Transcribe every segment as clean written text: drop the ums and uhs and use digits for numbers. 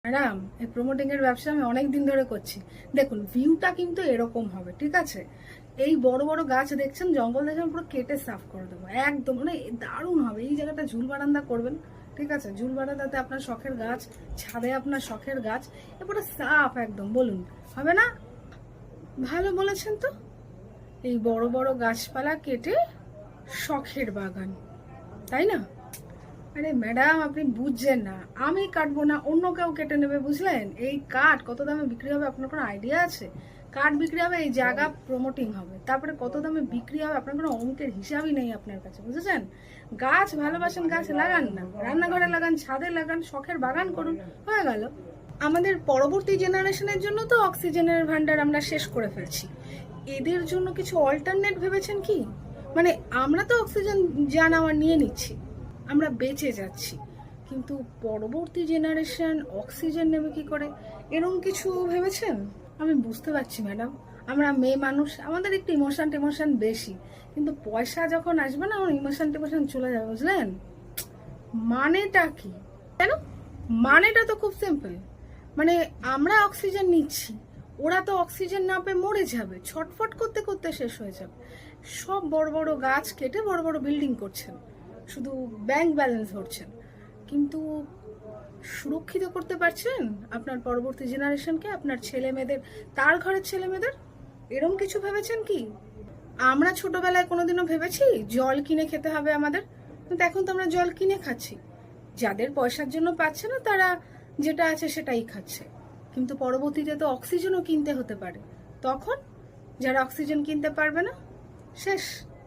Madam, এই promoting এর ব্যবসা আমি অনেক দিন ধরে করছি। দেখুন, ভিউটা কিন্তু এরকম হবে, ঠিক আছে? এই বড় বড় গাছ দেখছেন, জঙ্গল দেখছেন, পুরো কেটে সাফ করে দেবো একদম, মানে দারুণ হবে। এই জায়গাটা ঝুল বারান্দা করবেন, ঠিক আছে? ঝুল বারান্দাতে আপনার শখের গাছ, ছাদে আপনার শখের গাছ, এরপরে সাফ একদম। বলুন, হবে না? ভালো বলেছেন তো। এই বড় বড় গাছপালা কেটে শখের বাগান, তাই না? আরে ম্যাডাম, আপনি বুঝছেন না। আমি কাটবো না, অন্য কেউ কেটে নেবে, বুঝলেন? এই কাঠ কত দামে বিক্রি হবে আপনার কোনো আইডিয়া আছে? কাঠ বিক্রি হবে, এই জায়গা প্রমোটিং হবে, তারপরে কত দামে বিক্রি হবে আপনার কোনো অঙ্কের হিসাবই নেই আপনার কাছে, বুঝেছেন? গাছ ভালোবাসেন, গাছ লাগান না, রান্নাঘরে লাগান, ছাদে লাগান, শখের বাগান করুন, হয়ে গেল। আমাদের পরবর্তী জেনারেশনের জন্য তো অক্সিজেনের ভান্ডার আমরা শেষ করে ফেলছি। এদের জন্য কিছু অল্টারনেট ভেবেছেন কি? মানে আমরা তো অক্সিজেন যা নেওয়ার নিয়ে নিচ্ছি, আমরা বেঁচে যাচ্ছি, কিন্তু পরবর্তী জেনারেশন অক্সিজেন নেবে কি করে? এরকম কিছু ভেবেছেন? আমি বুঝতে পারছি ম্যাডাম, আমরা মেয়ে মানুষ, আমাদের একটু ইমোশন টিমোশন বেশি, কিন্তু পয়সা যখন আসবে না, আমার ইমোশন টিমোশন চলে যাবে, বুঝলেন? মানেটা কি? কেন? মানেটা তো খুব সিম্পল। মানে আমরা অক্সিজেন নিচ্ছি, ওরা তো অক্সিজেন না পেয়ে মরে যাবে, ছটফট করতে করতে শেষ হয়ে যাবে। সব বড় বড় গাছ কেটে বড় বড় বিল্ডিং করছেন, শুধু ব্যাংক ব্যালেন্স ভরছেন, কিন্তু সুরক্ষিত করতে পারছেন আপনার পরবর্তী জেনারেশনকে, আপনার ছেলে মেয়েদের, তার ঘরের ছেলে মেয়েদের? এরম কিছু ভেবেছেন কি? আমরা ছোটবেলায় কোনোদিনও ভেবেছি জল কিনে খেতে হবে আমাদের? কিন্তু এখন তো আমরা জল কিনে খাচ্ছি। যাদের পয়সার জন্য পাচ্ছে না, তারা যেটা আছে সেটাই খাচ্ছে, কিন্তু পরবর্তীতে তো অক্সিজেনও কিনতে হতে পারে। তখন যারা অক্সিজেন কিনতে পারবে না, শেষ।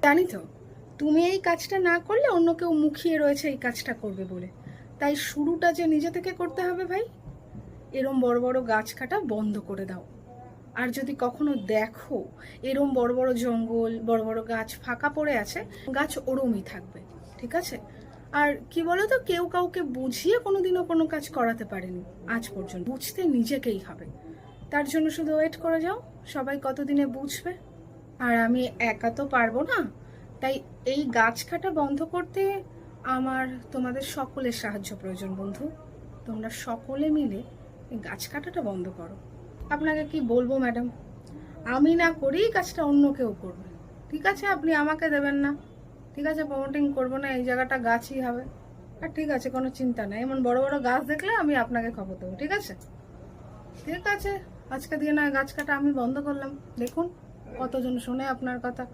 জানি তো, তুমি এই কাজটা না করলে অন্য কেউ মুখিয়ে রয়েছে এই কাজটা করবে বলে, তাই শুরুটা যে নিজে থেকে করতে হবে ভাই। এরম বড় বড় গাছ কাটা বন্ধ করে দাও। আর যদি কখনো দেখো এরম বড় বড় জঙ্গল, বড় বড় গাছ ফাঁকা পড়ে আছে, গাছ ওরমই থাকবে, ঠিক আছে? আর কি বলতো, কেউ কাউকে বুঝিয়ে কোনোদিনও কোনো কাজ করাতে পারেনি আজ পর্যন্ত। বুঝতে নিজেকেই হবে, তার জন্য শুধু ওয়েট করে যাও, সবাই কতদিনে বুঝবে। আর আমি একা তো পারবো না, তাই এই গাছ কাটা বন্ধ করতে আমার তোমাদের সকলের সাহায্য প্রয়োজন বন্ধু। তোমরা সকলে মিলে এই গাছ কাটাটা বন্ধ করো। আপনাকে কি বলবো ম্যাডাম, আমি না করি কাজটা অন্য কেউ করবে, ঠিক আছে? আপনি আমাকে দেবেন না, ঠিক আছে? প্রমোটিং করবো না, এই জায়গাটা গাছই হবে। আর ঠিক আছে, কোনো চিন্তা নাই, এমন বড় বড় গাছ দেখলে আমি আপনাকে খবর দেবো, ঠিক আছে? ঠিক আছে, আজকে দিয়ে না গাছ কাটা আমি বন্ধ করলাম, দেখুন কতজন শোনে আপনার কথা।